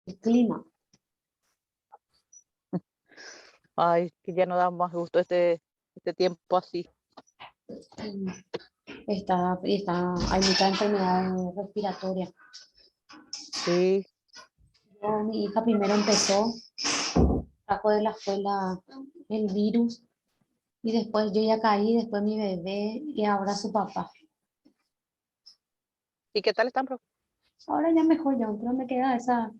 el clima. Ay, que ya no da más gusto este tiempo así. Mm, hay mucha enfermedad respiratoria. Sí, Mi hija primero empezó, trajo de la escuela el virus y después yo ya caí, después mi bebé y ahora su papá. ¿y qué tal están, profe? Ahora ya mejor yo, pero me queda esa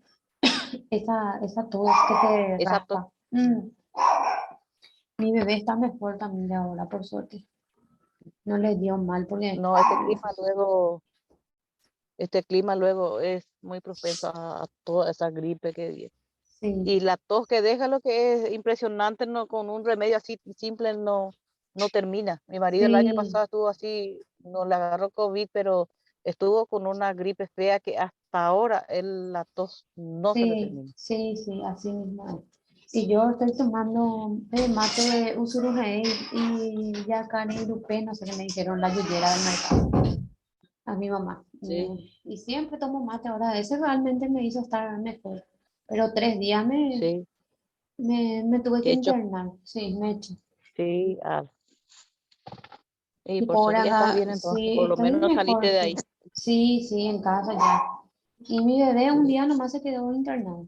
tos que se Esa tos. raspa. Mi bebé está mejor también de ahora, por suerte. No le dio mal porque No, este clima luego es muy propenso a toda esa gripe que viene. sí, Y la tos que deja lo que es impresionante, no, con un remedio así simple no termina. Mi marido el año sí, pasado estuvo así, no le agarró COVID, pero estuvo con una gripe fea que hasta ahora la tos no se le sí, termina. sí, sí, así mismo es. Y yo estoy tomando mate usurugey y ya no sé qué me dijeron, la yuyera del mercado, a mi mamá. Sí, Y siempre tomo mate ahora, ese realmente me hizo estar mejor. Pero 3 días sí, me tuve que que hecho, internar, sí, me eché. sí, y Y por por suerte ya estás acá, bien entonces, sí, por lo estoy menos saliste mejor, de sí. ahí. Sí, sí, en casa ya. Y mi bebé un día nomás se quedó internado.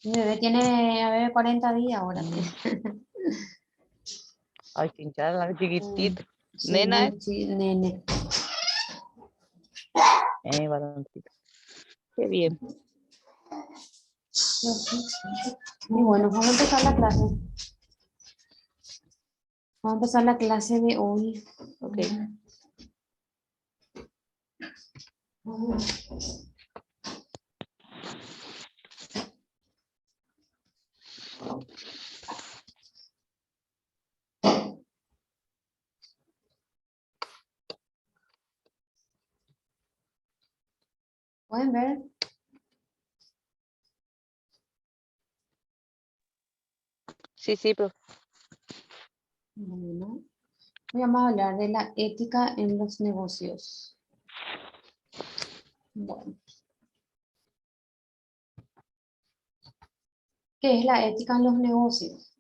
Mi bebé tiene, a ver, 40 días ahora. Mm. Ay, chinchada, la Mm, chiquitita. sí, Nena es, muy nene. varoncito. Qué bien. Y bueno, vamos a empezar la clase. Vamos a empezar la clase de hoy. Ok. ¿Pueden ver? Sí, sí, pero Bueno, hoy vamos a hablar de la ética en los negocios. Bueno, ¿qué es la ética en los negocios?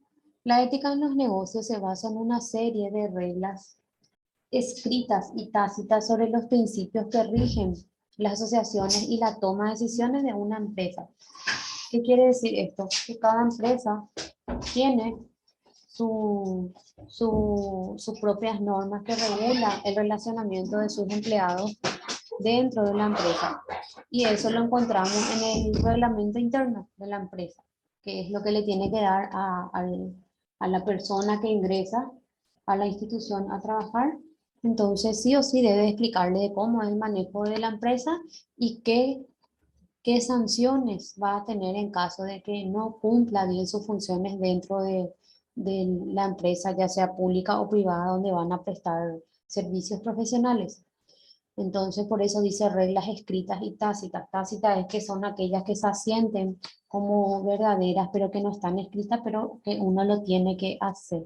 La ética en los negocios se basa en una serie de reglas escritas y tácitas sobre los principios que rigen las asociaciones y la toma de decisiones de una empresa. ¿Qué quiere decir esto? Que cada empresa tiene sus propias normas que regulan el relacionamiento de sus empleados dentro de la empresa. Y eso lo encontramos en el reglamento interno de la empresa, que es lo que le tiene que dar a la persona que ingresa a la institución a trabajar. Entonces, sí o sí debe explicarle de cómo es el manejo de la empresa y qué sanciones va a tener en caso de que no cumpla bien sus funciones dentro de la empresa, ya sea pública o privada, donde van a prestar servicios profesionales. Entonces, por eso dice reglas escritas y tácitas. Tácitas es que son aquellas que se asienten como verdaderas, pero que no están escritas, pero que uno lo tiene que hacer.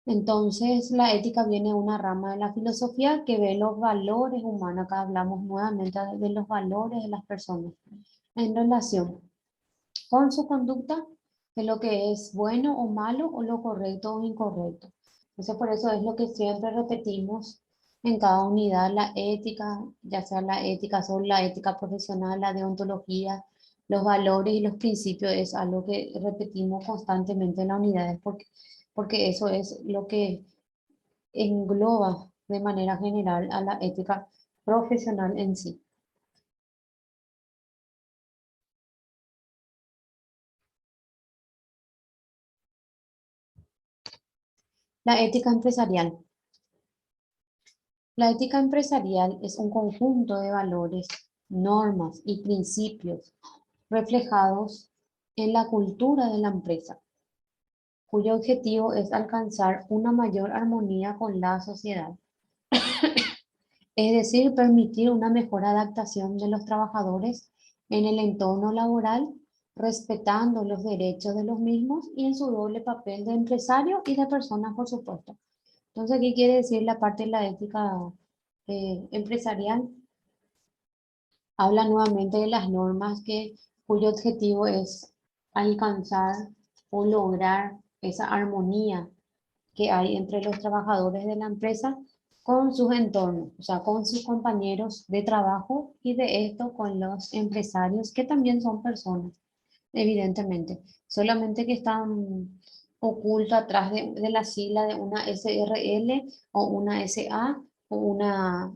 Entonces, la ética viene de una rama de la filosofía que ve los valores humanos. Acá hablamos nuevamente de los valores de las personas en relación con su conducta, de lo que es bueno o malo, o lo correcto o incorrecto. Entonces, por eso es lo que siempre repetimos en cada unidad, la ética, ya sea la ética sobre la ética profesional, la deontología, los valores y los principios, es algo que repetimos constantemente en las unidades, porque eso es lo que engloba de manera general a la ética profesional en sí. La ética empresarial. La ética empresarial es un conjunto de valores, normas y principios reflejados en la cultura de la empresa, cuyo objetivo es alcanzar una mayor armonía con la sociedad, es decir, permitir una mejor adaptación de los trabajadores en el entorno laboral, respetando los derechos de los mismos y en su doble papel de empresario y de persona, por supuesto. Entonces, ¿qué quiere decir la parte de la ética empresarial? habla nuevamente de las normas cuyo objetivo es alcanzar o lograr esa armonía que hay entre los trabajadores de la empresa con sus entornos, o sea, con sus compañeros de trabajo y de esto con los empresarios, que también son personas, evidentemente, solamente que están ocultos atrás de la sigla de una SRL o una SA o una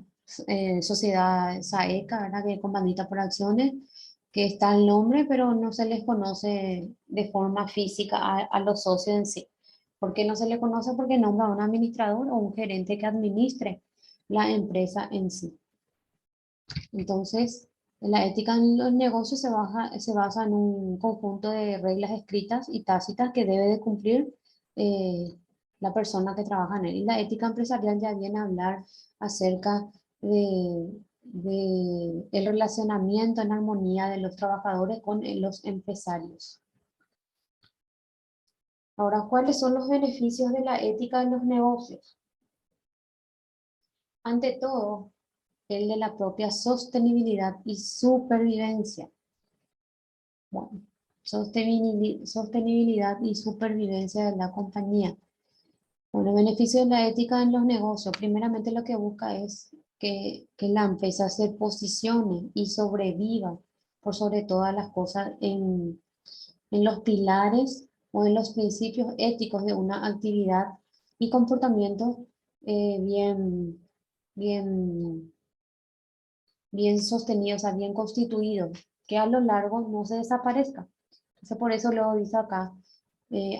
sociedad SAECA, ¿verdad? Que es comandita por acciones, que está el nombre, pero no se les conoce de forma física a los socios en sí. ¿Por qué no se le conoce? Porque nombra a un administrador o un gerente que administre la empresa en sí. Entonces, la ética en los negocios se basa en un conjunto de reglas escritas y tácitas que debe de cumplir eh, la persona que trabaja en él. Y la ética empresarial ya viene a hablar acerca de el relacionamiento en armonía de los trabajadores con los empresarios. Ahora, ¿cuáles son los beneficios de la ética en los negocios? Ante todo, el de la propia sostenibilidad y supervivencia. Bueno, sostenibilidad y supervivencia de la compañía. Bueno, el beneficio de la ética en los negocios, primeramente lo que busca es que la empresa se posicione y sobreviva por sobre todas las cosas en los pilares o en los principios éticos de una actividad y comportamiento bien, bien bien sostenido, o sea, bien constituido, que a lo largo no se desaparezca. Entonces, por eso lo dice acá,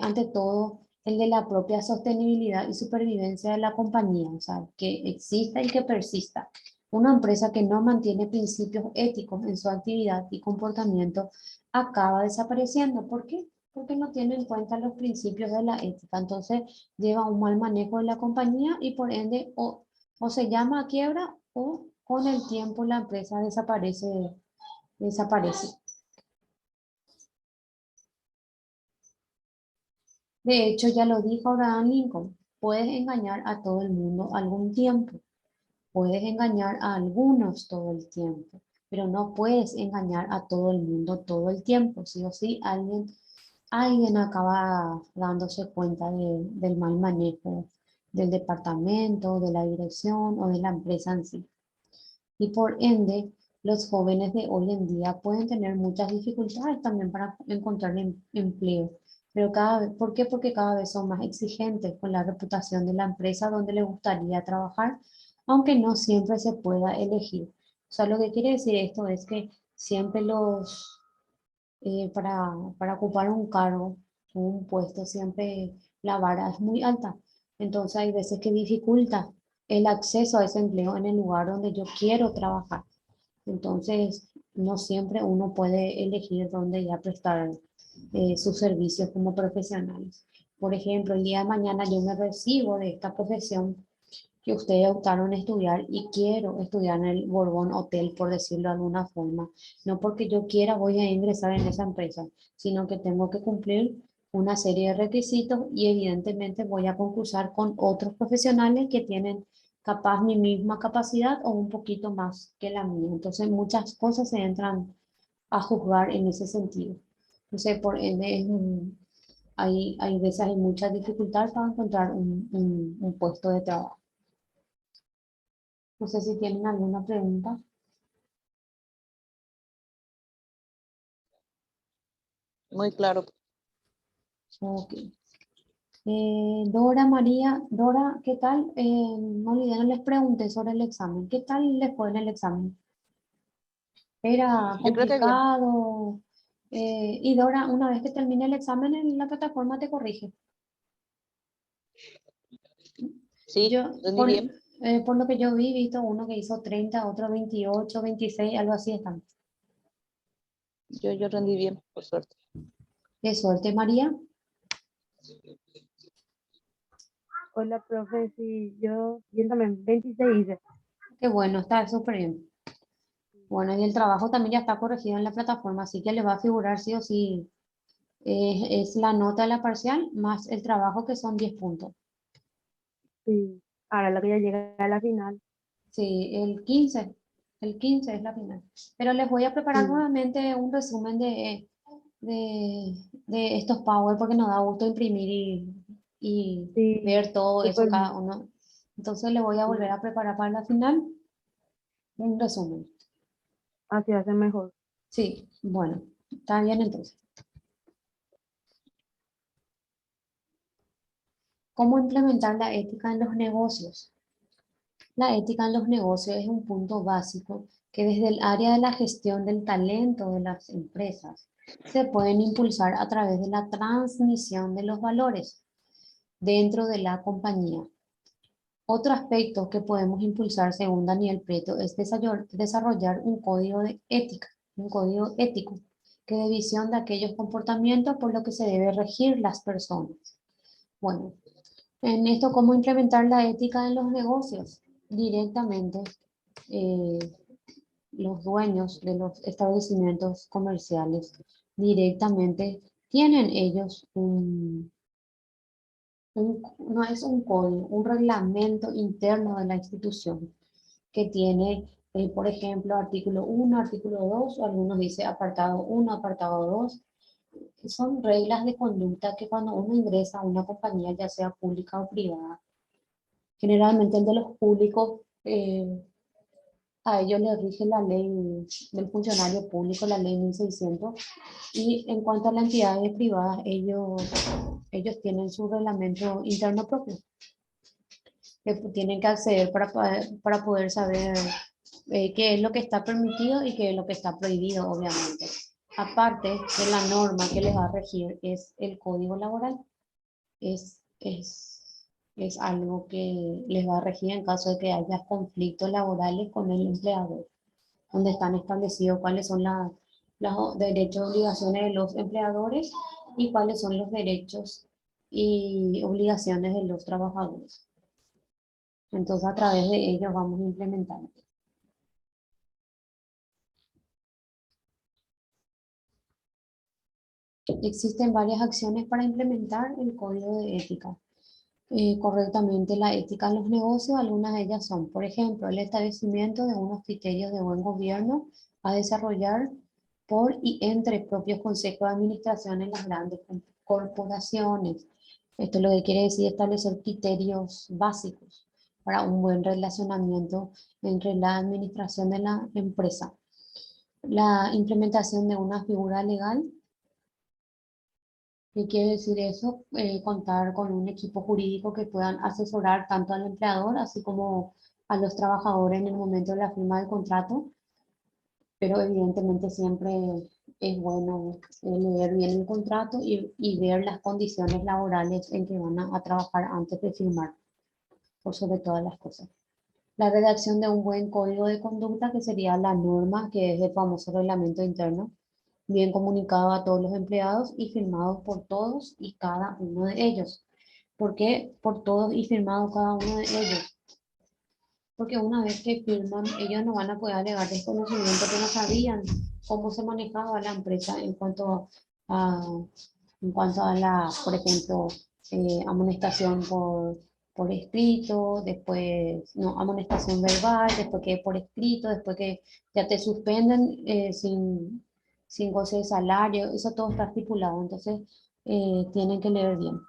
ante todo, el de la propia sostenibilidad y supervivencia de la compañía, o sea, que exista y que persista. Una empresa que no mantiene principios éticos en su actividad y comportamiento acaba desapareciendo. ¿Por qué? Porque no tiene en cuenta los principios de la ética. Entonces, lleva un mal manejo de la compañía y por ende o se llama a quiebra o con el tiempo la empresa desaparece. De hecho, ya lo dijo Abraham Lincoln, puedes engañar a todo el mundo algún tiempo, puedes engañar a algunos todo el tiempo, pero no puedes engañar a todo el mundo todo el tiempo. Sí o sí, alguien acaba dándose cuenta del mal manejo del departamento, de la dirección o de la empresa en sí. Y por ende, los jóvenes de hoy en día pueden tener muchas dificultades también para encontrar empleo. Pero ¿por qué? Porque cada vez son más exigentes con la reputación de la empresa donde les gustaría trabajar, aunque no siempre se pueda elegir. O sea, lo que quiere decir esto es que siempre para ocupar un cargo, un puesto, siempre la vara es muy alta. Entonces hay veces que dificulta el acceso a ese empleo en el lugar donde yo quiero trabajar. Entonces, no siempre uno puede elegir dónde ya prestar sus servicios como profesionales. Por ejemplo, el día de mañana yo me recibo de esta profesión que ustedes optaron a estudiar y quiero estudiar en el Borbón Hotel, por decirlo de alguna forma. No porque yo quiera voy a ingresar en esa empresa, sino que tengo que cumplir una serie de requisitos y evidentemente voy a concursar con otros profesionales que tienen capaz mi misma capacidad o un poquito más que la mía. Entonces muchas cosas se entran a juzgar en ese sentido. Entonces, por ende, hay veces hay mucha dificultad para encontrar un puesto de trabajo. No sé si tienen alguna pregunta. Muy claro. Ok. Dora María, Dora, ¿qué tal? No olvidé, no les pregunté sobre el examen. ¿Qué tal les fue en el examen? ¿Era Yo creo que bien. complicado? Y Dora, una vez que termine el examen, en la plataforma te corrige. Sí, Yo, rendí bien. por lo que yo vi, visto uno que hizo 30, otro 28, 26, algo así están. Yo rendí bien, por suerte. Qué suerte, María. Hola, profe, sí, yo también 26 hice. Qué bueno, está súper bien. Bueno, y el trabajo también ya está corregido en la plataforma, así que le va a figurar sí o sí. Es la nota de la parcial más el trabajo que son 10 puntos. Sí, ahora lo que ya llega a la final. Sí, el 15. El 15 es la final. Pero les voy a preparar Sí, nuevamente un resumen de estos Power porque nos da gusto imprimir y sí, ver todo eso cada totalmente. uno. Entonces le voy a volver Sí, a preparar para la final un resumen. así hace mejor. Sí, bueno, está bien entonces. ¿Cómo implementar la ética en los negocios? La ética en los negocios es un punto básico que desde el área de la gestión del talento de las empresas se pueden impulsar a través de la transmisión de los valores dentro de la compañía. Otro aspecto que podemos impulsar según Daniel Prieto es desarrollar un código de ética, un código ético, que de visión de aquellos comportamientos por los que se debe regir las personas. Bueno, en esto, ¿cómo implementar la ética en los negocios? Directamente, eh, los dueños de los establecimientos comerciales directamente tienen ellos no es un código, un reglamento interno de la institución que tiene, por ejemplo, artículo 1, artículo 2, o algunos dice apartado 1, apartado 2. Son reglas de conducta que cuando uno ingresa a una compañía, ya sea pública o privada, generalmente el de los públicos, a ellos les rige la ley del funcionario público, la ley 1600, y en cuanto a las entidades privadas, ellos tienen su reglamento interno propio, que tienen que acceder para poder saber qué es lo que está permitido y qué es lo que está prohibido, obviamente. Aparte de la norma que les va a regir es el código laboral, es, es, es algo que les va a regir en caso de que haya conflictos laborales con el empleador, donde están establecidos cuáles son los derechos y obligaciones de los empleadores y cuáles son los derechos y obligaciones de los trabajadores. Entonces, a través de ellos vamos implementando. Existen varias acciones para implementar el código de ética. Correctamente la ética en los negocios, algunas de ellas son, por ejemplo, el establecimiento de unos criterios de buen gobierno a desarrollar por y entre propios consejos de administración en las grandes corporaciones. Esto es lo que quiere decir establecer criterios básicos para un buen relacionamiento entre la administración de la empresa. La implementación de una figura legal. ¿Qué quiere decir eso? Contar con un equipo jurídico que puedan asesorar tanto al empleador así como a los trabajadores en el momento de la firma del contrato, pero evidentemente siempre es bueno leer bien el contrato y ver las condiciones laborales en que van a trabajar antes de firmar, por sobre todas las cosas. La redacción de un buen código de conducta, que sería la norma, que es el famoso reglamento interno, bien comunicado a todos los empleados y firmado por todos y cada uno de ellos. ¿Por qué por todos y firmado cada uno de ellos? Porque una vez que firman, ellos no van a poder alegar desconocimiento que no sabían cómo se manejaba la empresa a, en cuanto a la, por ejemplo, amonestación por escrito, después, no, amonestación verbal, después que por escrito, después que ya te suspenden sin goce de salario, eso todo está estipulado, entonces tienen que leer bien.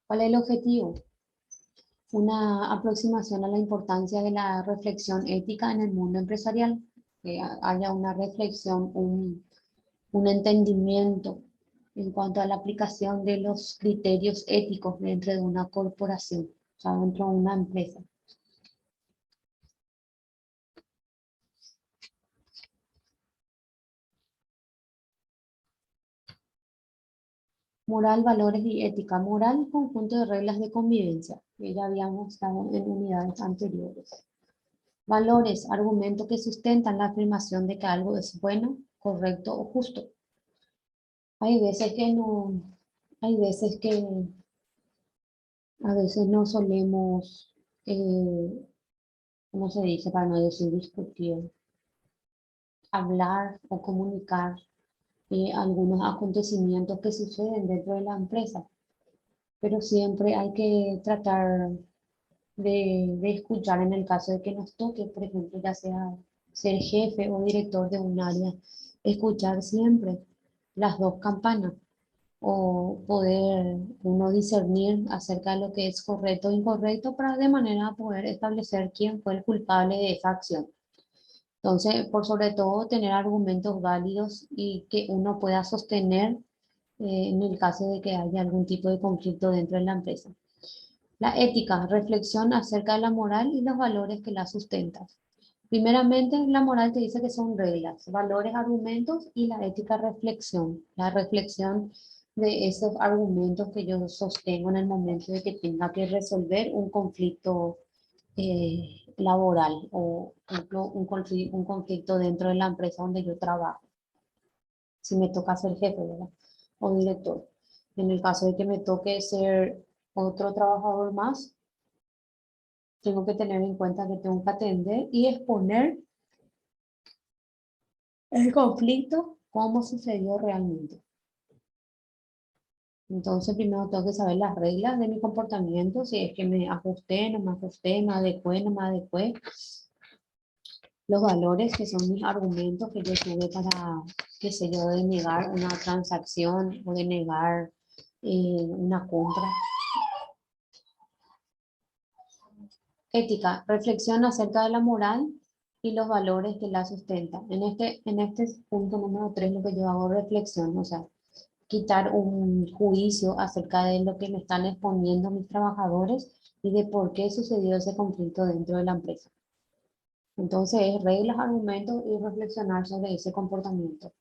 ¿Cuál es el objetivo? Una aproximación a la importancia de la reflexión ética en el mundo empresarial, que haya una reflexión, un entendimiento en cuanto a la aplicación de los criterios éticos dentro de una corporación, o sea, dentro de una empresa. Moral, valores y ética. Moral, conjunto de reglas de convivencia, que ya habíamos estado en unidades anteriores. Valores, argumentos que sustentan la afirmación de que algo es bueno, correcto o justo. Hay veces que no, hay veces que a veces no solemos, ¿cómo se dice? Para no decir discutir, hablar o comunicar algunos acontecimientos que suceden dentro de la empresa, pero siempre hay que tratar de escuchar en el caso de que nos toque, por ejemplo, ya sea ser jefe o director de un área, escuchar siempre las dos campanas o poder uno discernir acerca de lo que es correcto o incorrecto para de manera a poder establecer quién fue el culpable de esa acción. Entonces, por sobre todo, tener argumentos válidos y que uno pueda sostener en el caso de que haya algún tipo de conflicto dentro de la empresa. La ética, reflexión acerca de la moral y los valores que la sustentan. Primeramente, la moral te dice que son reglas, valores, argumentos y la ética, reflexión. La reflexión de esos argumentos que yo sostengo en el momento de que tenga que resolver un conflicto laboral o un conflicto dentro de la empresa donde yo trabajo. Si me toca ser jefe, ¿verdad? O director. En el caso de que me toque ser otro trabajador más, tengo que tener en cuenta que tengo que atender y exponer el conflicto, cómo sucedió realmente. Entonces, primero tengo que saber las reglas de mi comportamiento, si es que me ajusté, no me ajusté, me adecué, no me adecué. Los valores, que son mis argumentos que yo tuve para, qué sé yo, de negar una transacción o de negar una compra. Ética, reflexión acerca de la moral y los valores que la sustentan. En este punto número 3 lo que yo hago es reflexión, o sea, quitar un juicio acerca de lo que me están exponiendo mis trabajadores y de por qué sucedió ese conflicto dentro de la empresa. Entonces, es reglas, argumentos y reflexionar sobre ese comportamiento.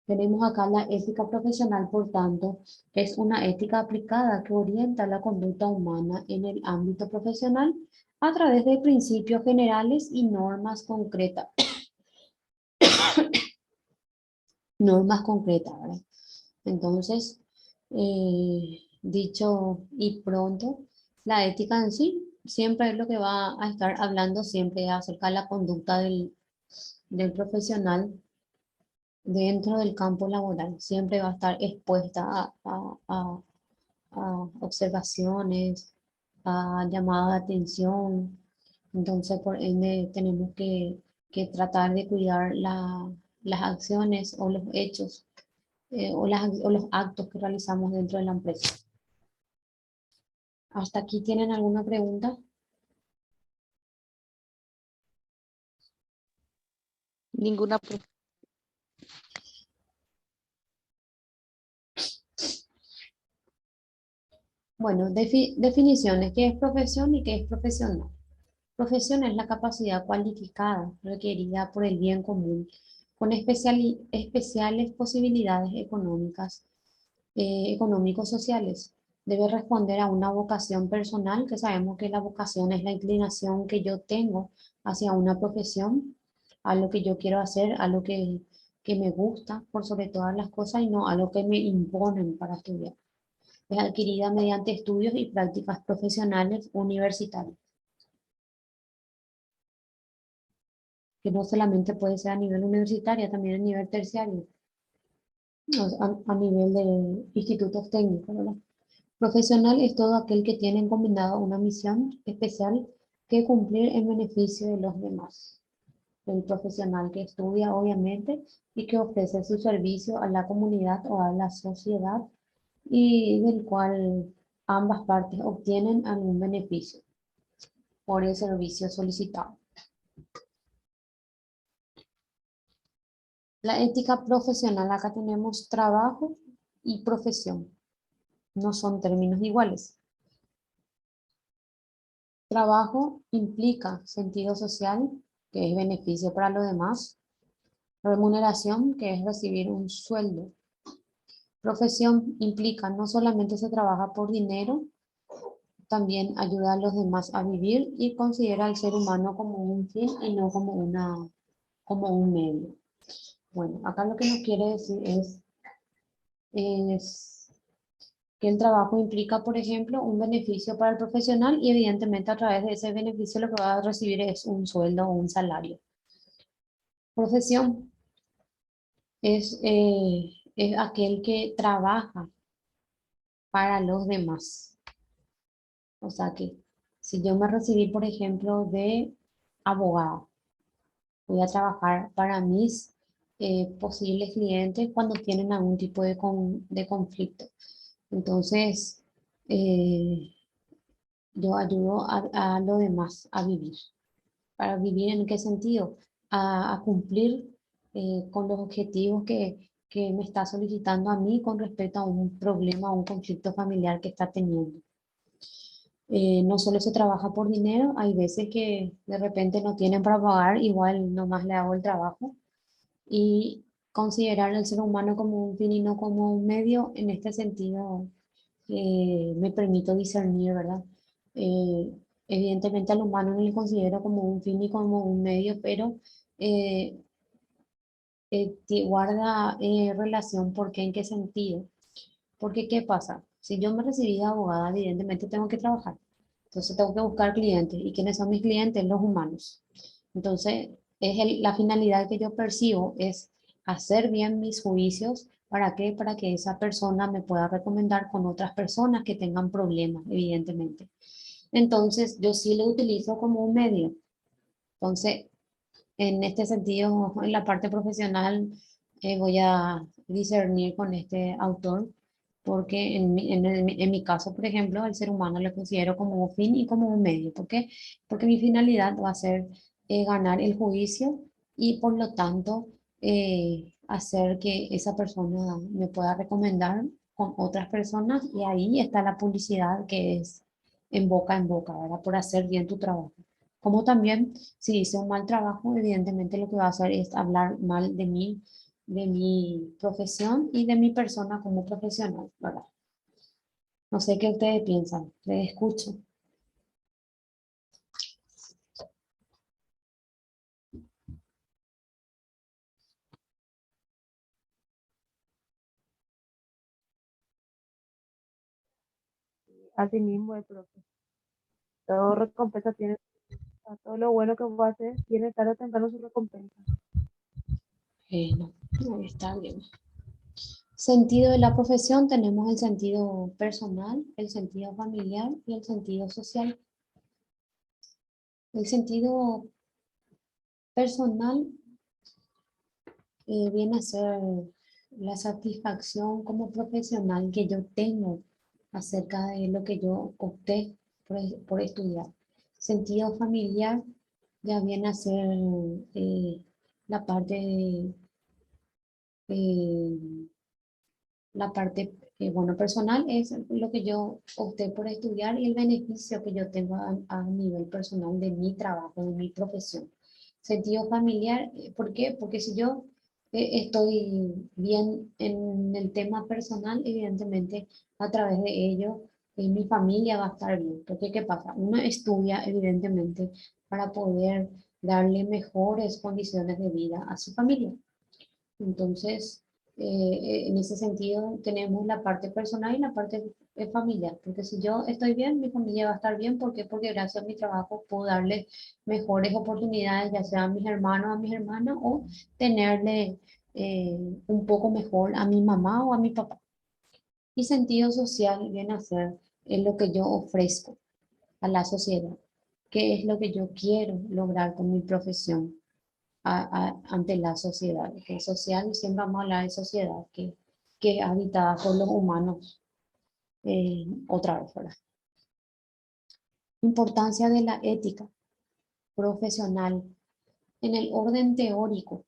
Tenemos acá la ética profesional, por tanto, es una ética aplicada que orienta la conducta humana en el ámbito profesional a través de principios generales y normas concretas. Normas concretas, ¿verdad? Entonces, dicho y pronto, la ética en sí siempre es lo que va a estar hablando siempre acerca de la conducta del profesional dentro del campo laboral. Siempre va a estar expuesta a observaciones, a llamadas de atención. Entonces, por ende, tenemos que tratar de cuidar las acciones o los hechos o los actos que realizamos dentro de la empresa. ¿Hasta aquí tienen alguna pregunta? Ninguna. Bueno, definiciones. ¿Qué es profesión y qué es profesional? Profesión es la capacidad cualificada requerida por el bien común, con especiales posibilidades económicas, económicos sociales. Debe responder a una vocación personal, que sabemos que la vocación es la inclinación que yo tengo hacia una profesión, a lo que yo quiero hacer, a lo que me gusta por sobre todas las cosas y no a lo que me imponen para estudiar. Es adquirida mediante estudios y prácticas profesionales universitarias, que no solamente puede ser a nivel universitario, también a nivel terciario, a nivel de institutos técnicos, ¿verdad? Profesional es todo aquel que tiene combinado una misión especial que cumplir en beneficio de los demás. El profesional que estudia, obviamente, y que ofrece su servicio a la comunidad o a la sociedad y del cual ambas partes obtienen algún beneficio por el servicio solicitado. La ética profesional, acá tenemos trabajo y profesión. No son términos iguales. Trabajo implica sentido social, que es beneficio para los demás. Remuneración, que es recibir un sueldo. Profesión implica no solamente se trabaja por dinero, también ayuda a los demás a vivir y considera al ser humano como un fin y no como un medio. Bueno, acá lo que nos quiere decir es que el trabajo implica, por ejemplo, un beneficio para el profesional y evidentemente a través de ese beneficio lo que va a recibir es un sueldo o un salario. Profesión es aquel que trabaja para los demás. O sea que si yo me recibí, por ejemplo, de abogada, voy a trabajar para mis posibles clientes cuando tienen algún tipo de conflicto. Entonces, eh, yo ayudo a los demás a vivir. ¿Para vivir en qué sentido? A cumplir con los objetivos que me está solicitando a mí con respecto a un problema o un conflicto familiar que está teniendo. No solo se trabaja por dinero, hay veces que de repente no tienen para pagar, igual nomás le hago el trabajo y considerar al ser humano como un fin y no como un medio, en este sentido me permito discernir, ¿verdad? Eh, Evidentemente al humano no le considero como un fin y como un medio, pero eh, guarda relación. ¿Por qué? ¿En qué sentido? Porque, ¿qué pasa? Si yo me recibí de abogada, evidentemente tengo que trabajar. Entonces tengo que buscar clientes. ¿Y quiénes son mis clientes? Los humanos. Entonces, la finalidad que yo percibo es hacer bien mis juicios. ¿Para qué? Para que esa persona me pueda recomendar con otras personas que tengan problemas, evidentemente. Entonces, yo sí lo utilizo como un medio. Entonces, en este sentido, en la parte profesional, voy a discernir con este autor, porque en mi caso, por ejemplo, el ser humano lo considero como un fin y como un medio. ¿Por qué? Porque mi finalidad va a ser ganar el juicio y por lo tanto hacer que esa persona me pueda recomendar con otras personas y ahí está la publicidad que es en boca, ¿verdad? Por hacer bien tu trabajo. Como también si hice un mal trabajo, evidentemente lo que va a hacer es hablar mal de mi profesión y de mi persona como profesional, ¿verdad? No sé qué ustedes piensan, les escucho. Así mismo el profe. Todo recompensa tiene, o sea, todo lo bueno que vos haces tiene tarde o temprano su recompensa. No, ahí está bien. Sentido de la profesión, tenemos el sentido personal, el sentido familiar y el sentido social. El sentido personal viene a ser la satisfacción como profesional que yo tengo acerca de lo que yo opté por estudiar. Sentido familiar ya viene a ser la parte eh, la parte bueno, personal es lo que yo opté por estudiar y el beneficio que yo tengo a nivel personal de mi trabajo, de mi profesión. Sentido familiar, ¿por qué? Porque si yo estoy bien en el tema personal, evidentemente a través de ello mi familia va a estar bien. Porque ¿qué pasa? Uno estudia evidentemente para poder darle mejores condiciones de vida a su familia. Entonces, en ese sentido tenemos la parte personal y la parte familiar, porque si yo estoy bien, mi familia va a estar bien. ¿Por qué? Porque gracias a mi trabajo puedo darle mejores oportunidades, ya sea a mis hermanos, a mis hermanas, o tenerle un poco mejor a mi mamá o a mi papá. Y sentido social viene a ser lo que yo ofrezco a la sociedad, qué es lo que yo quiero lograr con mi profesión ante la sociedad, que es social, siempre vamos a hablar de sociedad, que es habitada por los humanos, otra vez, ¿verdad? Importancia de la ética profesional en el orden teórico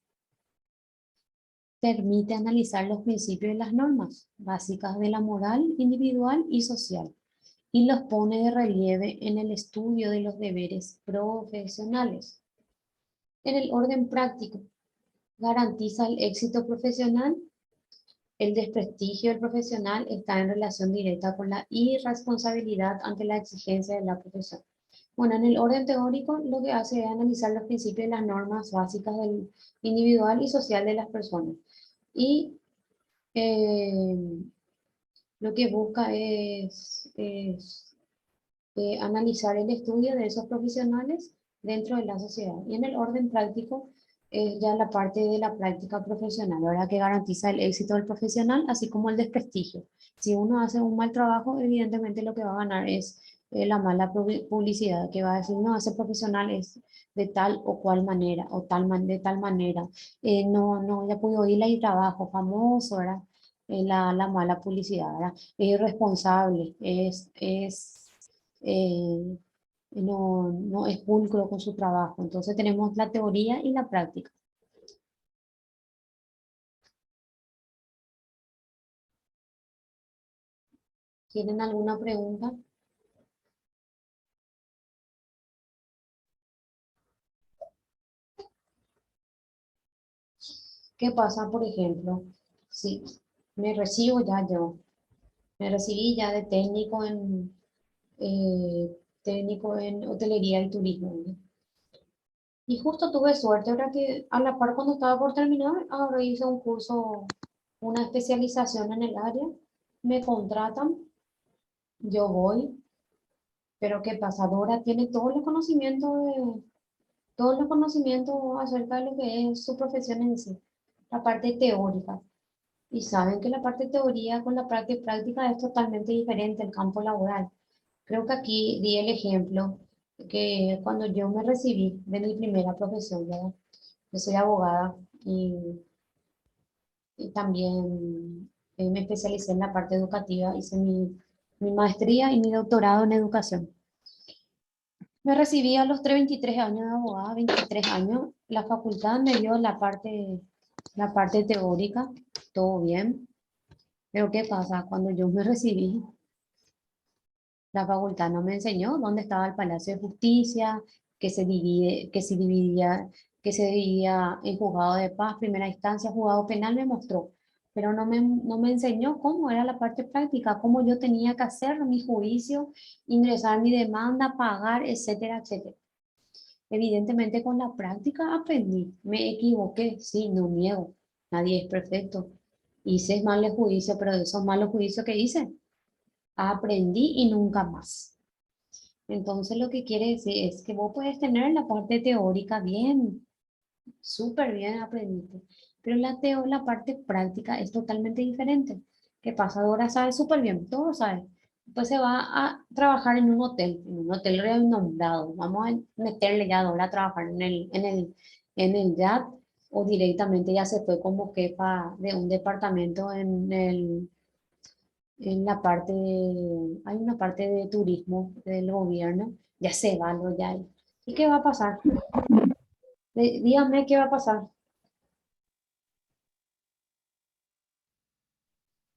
permite analizar los principios y las normas básicas de la moral individual y social y los pone de relieve en el estudio de los deberes profesionales. En el orden práctico, garantiza el éxito profesional. El desprestigio del profesional está en relación directa con la irresponsabilidad ante la exigencia de la profesión. Bueno, en el orden teórico lo que hace es analizar los principios y las normas básicas del individual y social de las personas. Y eh, lo que busca es analizar el estudio de esos profesionales dentro de la sociedad. Y en el orden práctico es ya la parte de la práctica profesional, ¿verdad? Que garantiza el éxito del profesional, así como el desprestigio. Si uno hace un mal trabajo, evidentemente lo que va a ganar es la mala publicidad, que va a decir, no, ese profesional es de tal o cual manera, o de tal manera. No, ya puedo ir al trabajo famoso, ¿verdad? La mala publicidad, ¿verdad? Es irresponsable, eh, no es pulcro con su trabajo. Entonces tenemos la teoría y la práctica. ¿Tienen alguna pregunta? ¿Qué pasa, por ejemplo, si me recibo ya yo, me recibí ya de técnico en hotelería y turismo, ¿no? Y justo tuve suerte, ahora que a la par cuando estaba por terminar, ahora hice un curso, una especialización en el área, me contratan, yo voy, pero ¿qué pasa? Dora tiene todos los conocimientos acerca de lo que es su profesión en sí, la parte teórica. Y saben que la parte teoría con la parte práctica es totalmente diferente el campo laboral. Creo que aquí di el ejemplo que cuando yo me recibí de mi primera profesión, ¿verdad? Yo soy abogada y también me especialicé en la parte educativa, hice mi maestría y mi doctorado en educación. Me recibí a los 23 años de abogada, 23 años. La facultad me dio la parte teórica, todo bien. Pero ¿qué pasa? Cuando yo me recibí, la facultad no me enseñó dónde estaba el Palacio de Justicia, que se dividía en juzgado de paz, primera instancia, juzgado penal, me mostró. Pero no me enseñó cómo era la parte práctica, cómo yo tenía que hacer mi juicio, ingresar mi demanda, pagar, etcétera, etcétera. Evidentemente con la práctica aprendí, me equivoqué, sí, no niego, nadie es perfecto. Hice malos juicios, pero de esos malos juicios que hice, aprendí y nunca más. Entonces lo que quiere decir es que vos puedes tener la parte teórica bien, súper bien aprendiste, pero la parte práctica es totalmente diferente. ¿Qué pasa? Ahora sabe súper bien, todo sabe. Pues se va a trabajar en un hotel renombrado. Vamos a meterle ya ahora a trabajar en el YAT o directamente ya se fue como jefa de un departamento en la parte, hay una parte de turismo del gobierno, ya se va lo ya. ¿Y qué va a pasar? Dígame qué va a pasar.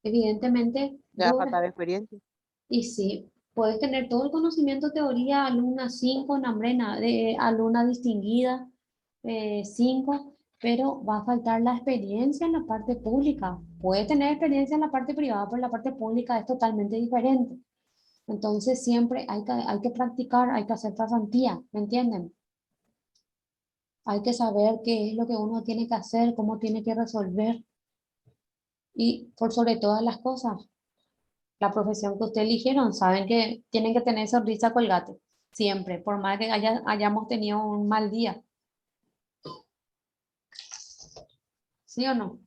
Evidentemente, Le va a faltar experiencia. y sí, puedes tener todo el conocimiento, teoría, alumna 5 Nambrena, de alumna distinguida 5, pero va a faltar la experiencia en la parte pública. Puede tener experiencia en la parte privada, pero la parte pública es totalmente diferente. Entonces siempre hay que practicar, hay que hacer pasantía, ¿me entienden? Hay que saber qué es lo que uno tiene que hacer, cómo tiene que resolver y por sobre todas las cosas, la profesión que ustedes eligieron, saben que tienen que tener sonrisa colgate, siempre, por más que hayamos tenido un mal día, ¿sí o no?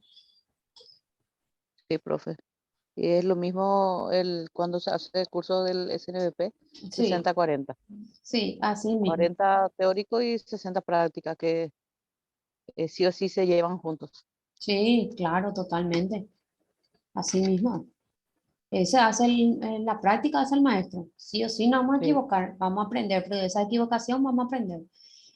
Sí, profe. Y es lo mismo cuando se hace el curso del SNBP, Sí, 60-40. sí, así mismo. 40 teórico y 60 práctica, que sí o sí se llevan juntos. Sí, claro, totalmente, así mismo. Ese hace la práctica hace el maestro. Sí o sí, no vamos a Sí. equivocar, vamos a aprender, pero de esa equivocación vamos a aprender.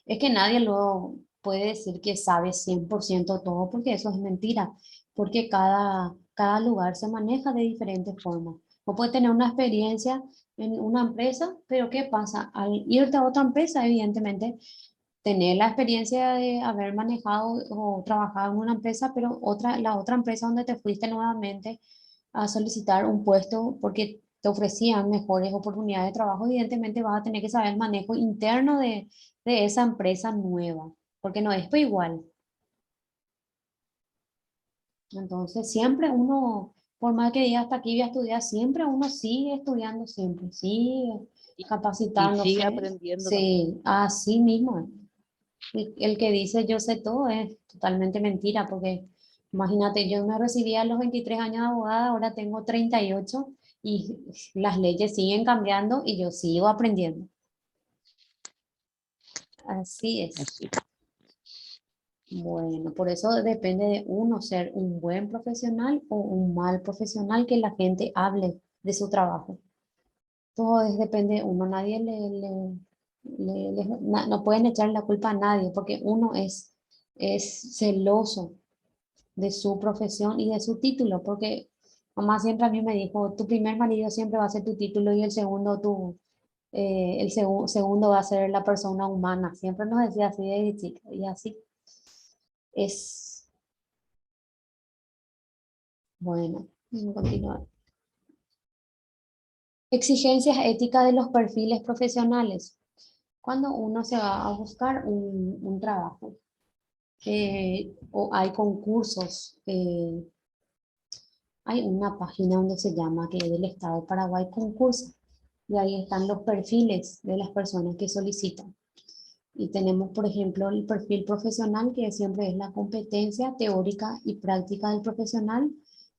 Es que nadie lo puede decir que sabe 100% todo, porque eso es mentira, porque cada lugar se maneja de diferentes formas. O puede tener una experiencia en una empresa, pero ¿qué pasa? Al irte a otra empresa, evidentemente, tener la experiencia de haber manejado o trabajado en una empresa, pero la otra empresa donde te fuiste nuevamente a solicitar un puesto porque te ofrecían mejores oportunidades de trabajo, evidentemente vas a tener que saber el manejo interno de esa empresa nueva, porque no es pues igual. Entonces, siempre uno, por más que diga hasta aquí voy a estudiar, siempre uno sigue estudiando, siempre, sigue Y, y sigue capacitándose. aprendiendo también. Sí, así mismo. El que dice yo sé todo es totalmente mentira, porque imagínate, yo me recibí a los 23 años de abogada, ahora tengo 38 y las leyes siguen cambiando y yo sigo aprendiendo. Así es. Así. Bueno, por eso depende de uno ser un buen profesional o un mal profesional, que la gente hable de su trabajo. Todo depende de uno, nadie no pueden echar la culpa a nadie, porque uno es celoso de su profesión y de su título, porque mamá siempre a mí me dijo, tu primer marido siempre va a ser tu título y el segundo segundo va a ser la persona humana. Siempre nos decía así de chica y así es. Bueno, vamos a continuar. Exigencias éticas de los perfiles profesionales. Cuando uno se va a buscar un trabajo, o hay concursos, hay una página donde se llama que del Estado de Paraguay concursa, y ahí están los perfiles de las personas que solicitan. Y tenemos, por ejemplo, el perfil profesional, que siempre es la competencia teórica y práctica del profesional.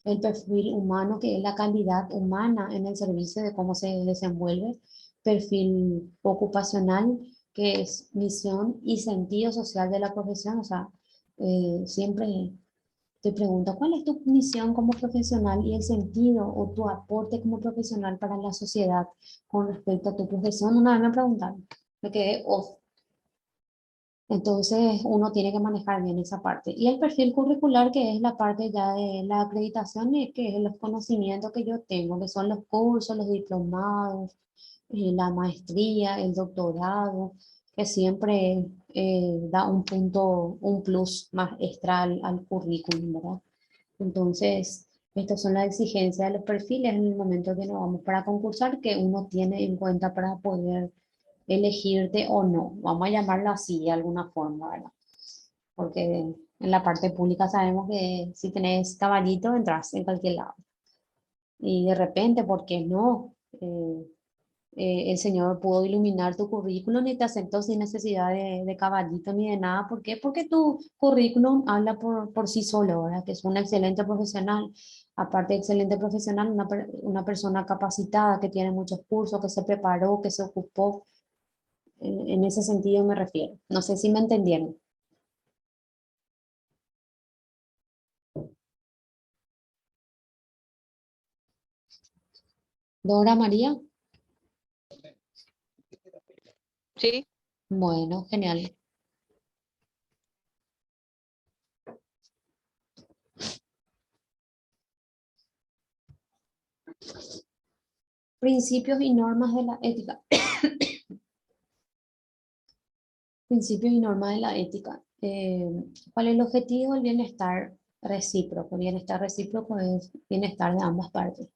El perfil humano, que es la calidad humana en el servicio, de cómo se desenvuelve. Perfil ocupacional, que es misión y sentido social de la profesión. O sea, siempre te pregunto, ¿cuál es tu misión como profesional y el sentido o tu aporte como profesional para la sociedad con respecto a tu profesión? Una vez me preguntaron, me quedé off. Entonces uno tiene que manejar bien esa parte. Y el perfil curricular, que es la parte ya de la acreditación, y que es los conocimientos que yo tengo, que son los cursos, los diplomados, la maestría, el doctorado, que siempre da un punto, un plus más extra al currículum, ¿verdad? Entonces, estas son las exigencias de los perfiles en el momento que nos vamos para concursar, que uno tiene en cuenta para poder elegirte o no. Vamos a llamarlo así de alguna forma, ¿verdad? Porque en la parte pública sabemos que si tenés caballito entras en cualquier lado. Y de repente, ¿por qué no? El Señor pudo iluminar tu currículum y te aceptó sin necesidad de caballito ni de nada. ¿Por qué? Porque tu currículum habla por sí solo, ¿verdad? Que es un excelente profesional. Aparte de excelente profesional, una persona capacitada, que tiene muchos cursos, que se preparó, que se ocupó. En ese sentido me refiero. No sé si me entendieron. Dora María. Sí, Bueno, genial. Principios y normas de la ética. Principios y normas de la ética. ¿Cuál es el objetivo? El bienestar recíproco. Bienestar recíproco es bienestar de ambas partes.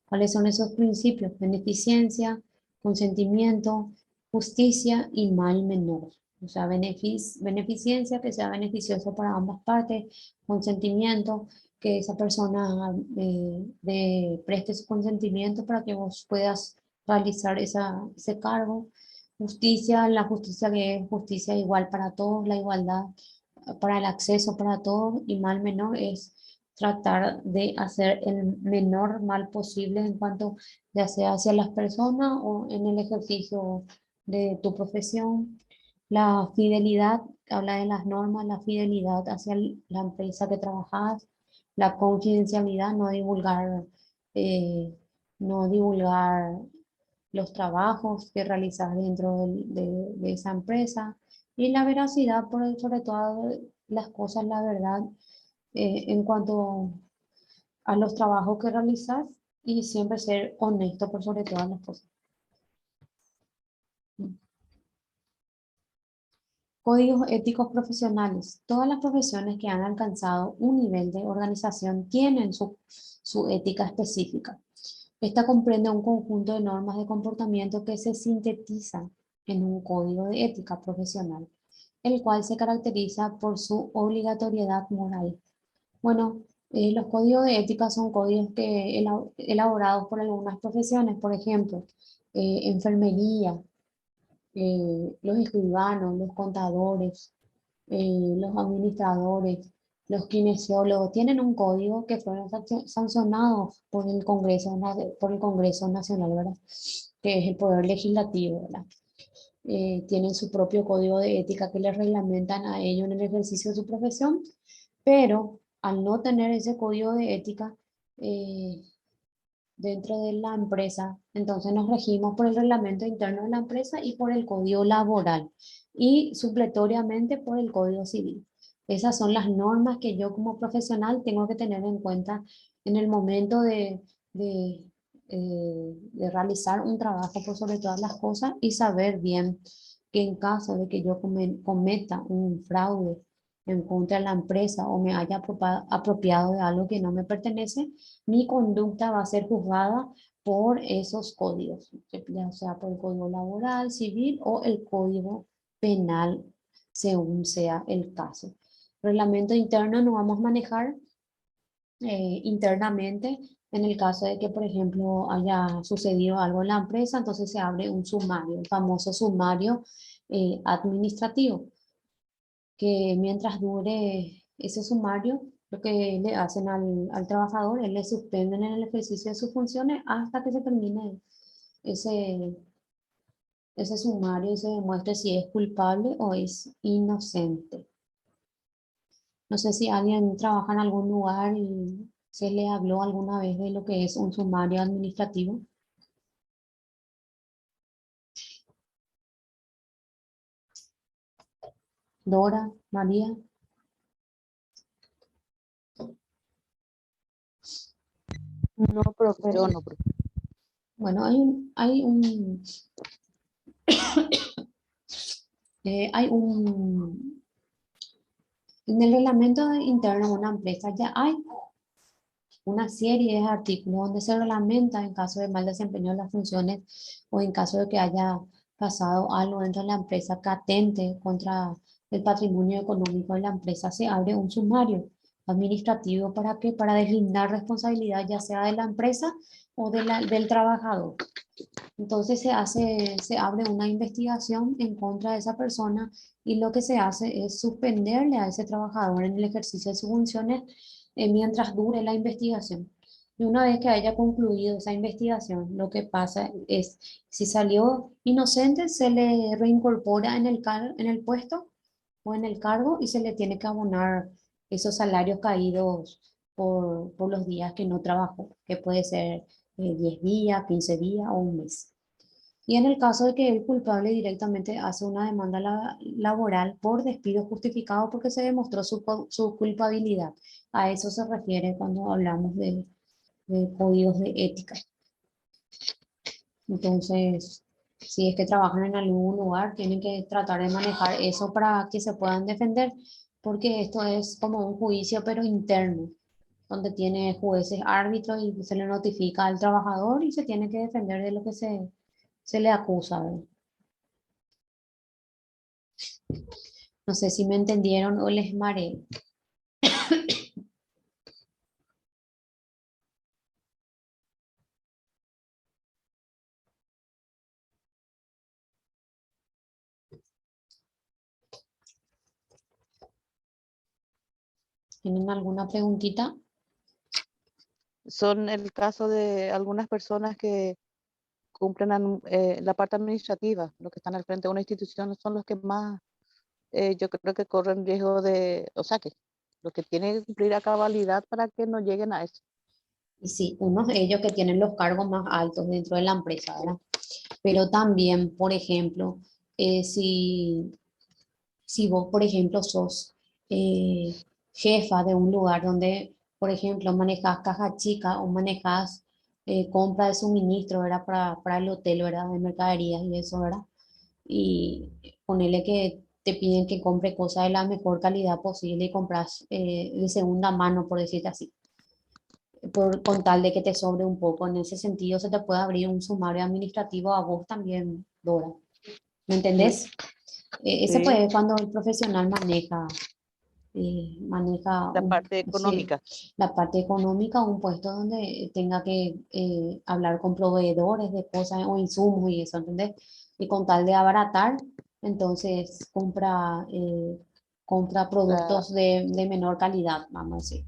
¿Cuáles son esos principios? Beneficencia, consentimiento, justicia y mal menor. O sea, beneficencia, que sea beneficioso para ambas partes; consentimiento, que esa persona preste su consentimiento para que vos puedas realizar ese cargo; justicia, la justicia, que es justicia igual para todos, la igualdad para el acceso para todos; y mal menor es tratar de hacer el menor mal posible en cuanto ya sea hacia las personas o en el ejercicio de tu profesión. La fidelidad, habla de las normas, la fidelidad hacia la empresa que trabajas; la confidencialidad, eh, no divulgar los trabajos que realizas dentro de esa empresa; y la veracidad, sobre todo las cosas, la verdad, en cuanto a los trabajos que realizas, y siempre ser honesto por sobre todas las cosas. Códigos éticos profesionales. Todas las profesiones que han alcanzado un nivel de organización tienen su ética específica. Esta comprende un conjunto de normas de comportamiento que se sintetizan en un código de ética profesional, el cual se caracteriza por su obligatoriedad moral. Bueno, los códigos de ética son códigos que elaborados por algunas profesiones, por ejemplo, enfermería, los escribanos, los contadores, los administradores, los kinesiólogos, tienen un código que fueron sancionados por el Congreso, por el Congreso Nacional, ¿verdad? Que es el Poder Legislativo, ¿verdad? Tienen su propio código de ética que les reglamentan a ellos en el ejercicio de su profesión, pero al no tener ese código de ética dentro de la empresa, entonces nos regimos por el reglamento interno de la empresa y por el código laboral y supletoriamente por el código civil. Esas son las normas que yo como profesional tengo que tener en cuenta en el momento de realizar un trabajo por sobre todas las cosas y saber bien que en caso de que yo cometa un fraude en contra de la empresa o me haya apropiado de algo que no me pertenece, mi conducta va a ser juzgada por esos códigos, ya sea por el código laboral, civil o el código penal, según sea el caso. Reglamento interno no vamos a manejar internamente en el caso de que, por ejemplo, haya sucedido algo en la empresa, entonces se abre un sumario, el famoso sumario administrativo, que mientras dure ese sumario, lo que le hacen al trabajador es le suspenden en el ejercicio de sus funciones hasta que se termine ese, ese sumario y se demuestre si es culpable o es inocente. No sé si alguien trabaja en algún lugar y se le habló alguna vez de lo que es un sumario administrativo. Dora, María. No, profe, Yo no, profe. Bueno, hay un, en el reglamento interno de una empresa ya hay una serie de artículos donde se reglamenta en caso de mal desempeño de las funciones o en caso de que haya pasado algo dentro de la empresa que atente contra el patrimonio económico de la empresa, se abre un sumario administrativo para que para deslindar responsabilidad ya sea de la empresa o del trabajador. Entonces se abre una investigación en contra de esa persona y lo que se hace es suspenderle a ese trabajador en el ejercicio de sus funciones mientras dure la investigación. Y una vez que haya concluido esa investigación, lo que pasa es, si salió inocente, se le reincorpora en el puesto o en el cargo y se le tiene que abonar esos salarios caídos por los días que no trabajó, que puede ser 10 días, 15 días o un mes. Y en el caso de que el culpable directamente hace una demanda laboral por despido justificado porque se demostró su culpabilidad. A eso se refiere cuando hablamos de códigos de ética. Entonces, si es que trabajan en algún lugar, tienen que tratar de manejar eso para que se puedan defender, porque esto es como un juicio, pero interno, donde tiene jueces, árbitros y se le notifica al trabajador y se tiene que defender de lo que se le acusa, ¿verdad? No sé si me entendieron o les mareé. ¿Tienen alguna preguntita? Son el caso de algunas personas que cumplen la parte administrativa, los que están al frente de una institución son los que más, yo creo que corren riesgo de, o sea, que los que tienen que cumplir a cabalidad para que no lleguen a eso. Y sí, unos de ellos que tienen los cargos más altos dentro de la empresa, ¿verdad? Pero también, por ejemplo, si vos, por ejemplo, sos eh, jefa de un lugar donde, por ejemplo, manejas caja chica o manejas compra de suministro, ¿verdad? Para el hotel, ¿verdad? De mercaderías y eso, ¿verdad? Y ponele que te piden que compre cosas de la mejor calidad posible y compras de segunda mano, por decirte así, con tal de que te sobre un poco. En ese sentido, se te puede abrir un sumario administrativo a vos también, Dora. ¿Me Sí, entendés? Ese sí, puede cuando el profesional maneja la parte sí, económica. la parte económica, un puesto donde tenga que hablar con proveedores de cosas o insumos y eso, ¿entendés? Y con tal de abaratar, entonces compra compra Claro. productos de menor calidad, vamos a decir.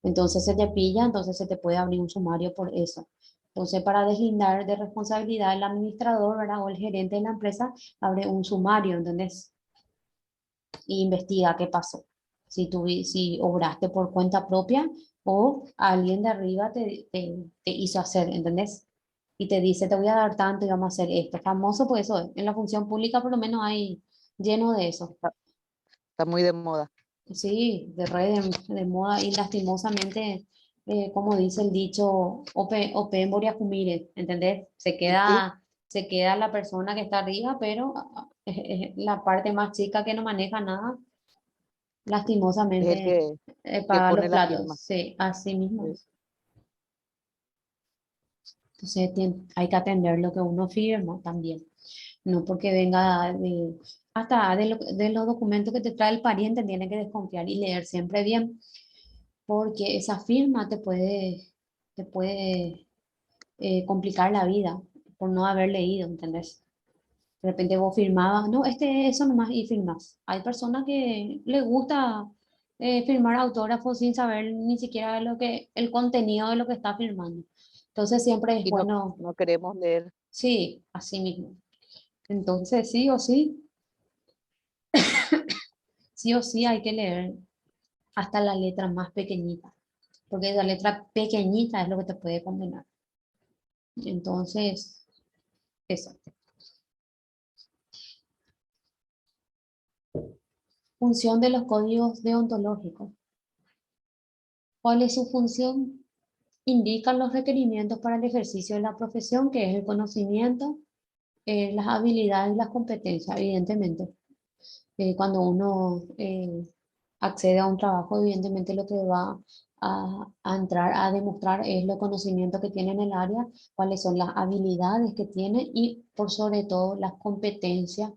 Entonces se te pilla, entonces se te puede abrir un sumario por eso. Entonces, para deslindar de responsabilidad el administrador, ¿verdad? O el gerente de la empresa, abre un sumario, ¿entendés? Y investiga qué pasó. Si obraste por cuenta propia o alguien de arriba te hizo hacer, ¿entendés? Y te dice, te voy a dar tanto y vamos a hacer esto. Famoso, pues eso es. En la función pública por lo menos hay lleno de eso. Está muy de moda. Sí, de moda y lastimosamente, como dice el dicho, Ope Moria Kumire, ¿entendés? Y sí, Se queda la persona que está arriba, pero la parte más chica que no maneja nada, es el lastimosamente, que paga pone los la platos. firma. Sí, así mismo Sí. es. Entonces hay que atender lo que uno firma también. No porque venga hasta de los documentos que te trae el pariente, tiene que desconfiar y leer siempre bien porque esa firma te puede complicar la vida por no haber leído, ¿entendés? De repente vos firmabas, no, eso nomás y firmas. Hay personas que les gusta firmar autógrafos sin saber ni siquiera el contenido de lo que está firmando. Entonces siempre es Y no, bueno, no queremos leer. sí, así mismo. Entonces sí o sí hay que leer hasta la letra más pequeñita, porque esa letra pequeñita es lo que te puede condenar. Entonces, eso. Función de los códigos deontológicos. ¿Cuál es su función? Indican los requerimientos para el ejercicio de la profesión, que es el conocimiento, las habilidades y las competencias, evidentemente. Cuando uno accede a un trabajo, evidentemente lo que va a entrar a demostrar es los conocimientos que tiene en el área, cuáles son las habilidades que tiene y por sobre todo las competencias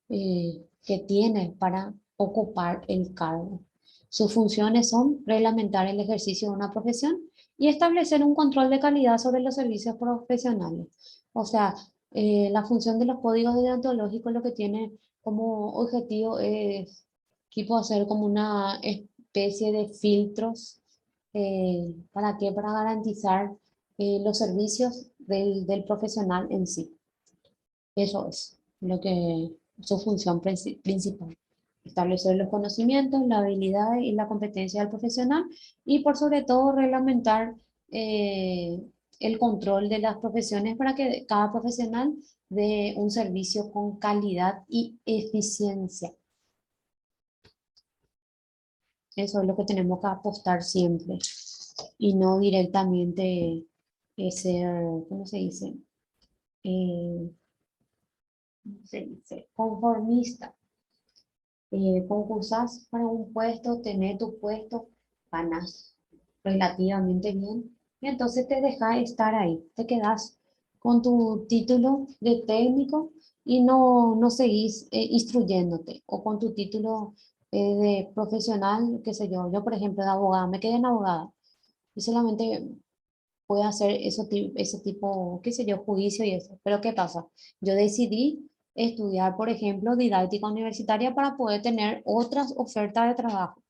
que tiene para ocupar el cargo. Sus funciones son reglamentar el ejercicio de una profesión y establecer un control de calidad sobre los servicios profesionales. O sea, la función de los códigos deontológicos lo que tiene como objetivo es tipo hacer como una especie de filtros. ¿Para qué? Para garantizar los servicios del profesional en sí. Eso es lo que su función principal. Establecer los conocimientos, la habilidad y la competencia del profesional y por sobre todo reglamentar eh, el control de las profesiones para que cada profesional dé un servicio con calidad y eficiencia. Eso es lo que tenemos que apostar siempre y no directamente ser, ¿cómo se dice? ¿Cómo se dice? Conformista. Concursás para un puesto, tener tu puesto, ganas relativamente bien y entonces te dejas estar ahí, te quedas con tu título de técnico y no seguís instruyéndote o con tu título de profesional, qué sé yo, por ejemplo de abogada, me quedé en abogada y solamente puedo hacer ese tipo, qué sé yo, juicio y eso. Pero ¿qué pasa? Yo decidí estudiar, por ejemplo, didáctica universitaria para poder tener otras ofertas de trabajo.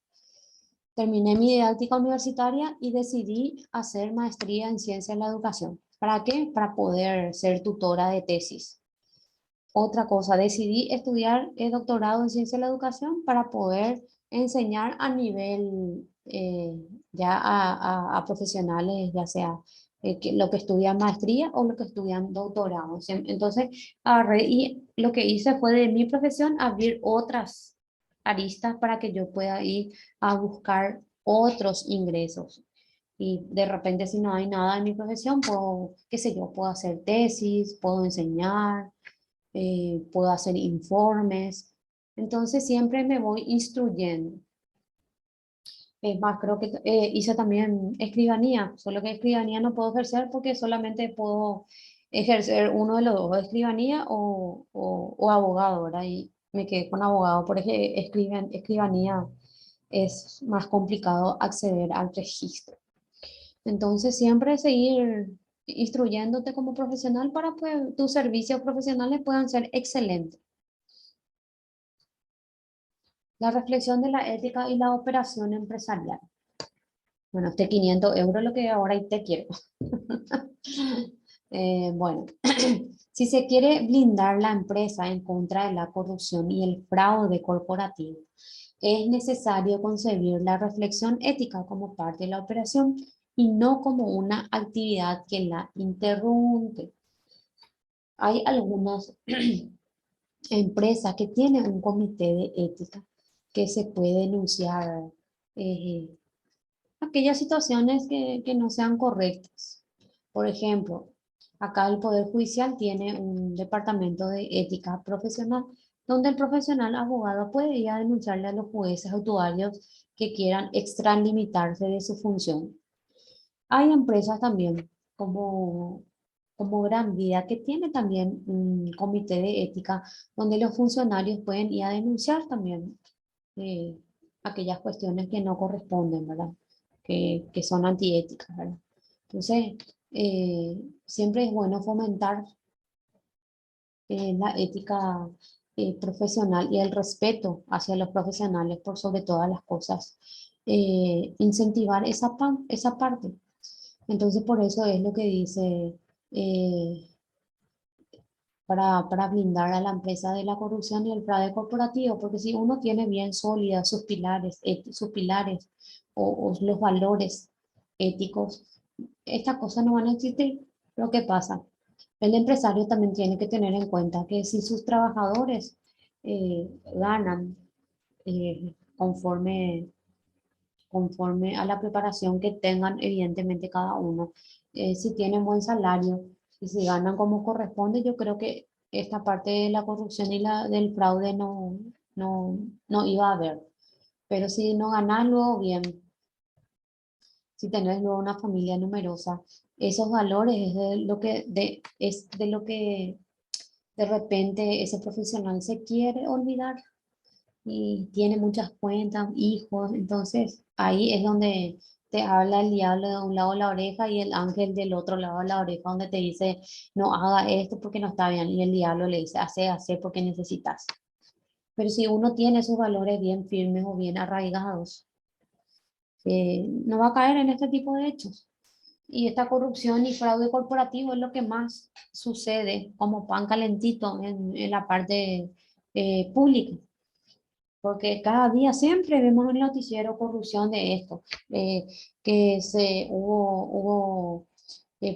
Terminé mi didáctica universitaria y decidí hacer maestría en ciencia de la educación. ¿Para qué? Para poder ser tutora de tesis. Otra cosa, decidí estudiar el doctorado en ciencia de la educación para poder enseñar a nivel ya a profesionales, ya sea lo que estudian maestría o lo que estudian doctorado. Entonces, agarré y lo que hice fue de mi profesión abrir otras aristas para que yo pueda ir a buscar otros ingresos. Y de repente, si no hay nada en mi profesión, puedo, qué sé yo, puedo hacer tesis, puedo enseñar, puedo hacer informes. Entonces siempre me voy instruyendo. Es más, creo que hice también escribanía, solo que escribanía no puedo ejercer porque solamente puedo ejercer uno de los dos, escribanía o abogado, ¿verdad? Y me quedé con abogado porque escribanía es más complicado acceder al registro. Entonces siempre seguir instruyéndote como profesional para que tus servicios profesionales puedan ser excelentes. La reflexión de la ética y la operación empresarial. Bueno, este 500 euros lo que ahora y te quiero. Bueno, si se quiere blindar la empresa en contra de la corrupción y el fraude corporativo, es necesario concebir la reflexión ética como parte de la operación y no como una actividad que la interrumpe. Hay algunas empresas que tienen un comité de ética que se puede denunciar eh, aquellas situaciones que no sean correctas. Por ejemplo, acá el Poder Judicial tiene un departamento de ética profesional donde el profesional abogado puede ir a denunciarle a los jueces actuarios que quieran extralimitarse de su función. Hay empresas también como Gran Vida que tiene también un comité de ética donde los funcionarios pueden ir a denunciar también eh, aquellas cuestiones que no corresponden, ¿verdad? Que son antiéticas, ¿verdad? Entonces, siempre es bueno fomentar la ética profesional y el respeto hacia los profesionales por sobre todas las cosas. Incentivar esa parte. Entonces, por eso es lo que dice eh, para blindar a la empresa de la corrupción y el fraude corporativo, porque si uno tiene bien sólidas sus pilares o los valores éticos, estas cosas no van a existir. Lo que pasa, el empresario también tiene que tener en cuenta que si sus trabajadores ganan conforme a la preparación que tengan, evidentemente cada uno, si tienen buen salario y si ganan como corresponde, yo creo que esta parte de la corrupción y del fraude no iba a haber. Pero si no ganas luego bien, si tenés luego una familia numerosa, esos valores es de lo que de repente ese profesional se quiere olvidar y tiene muchas cuentas, hijos, entonces ahí es donde te habla el diablo de un lado de la oreja y el ángel del otro lado de la oreja, donde te dice, no haga esto porque no está bien, y el diablo le dice, hace porque necesitas. Pero si uno tiene sus valores bien firmes o bien arraigados, no va a caer en este tipo de hechos. Y esta corrupción y fraude corporativo es lo que más sucede como pan calentito en la parte pública. Porque cada día siempre vemos en el noticiero corrupción de esto, que hubo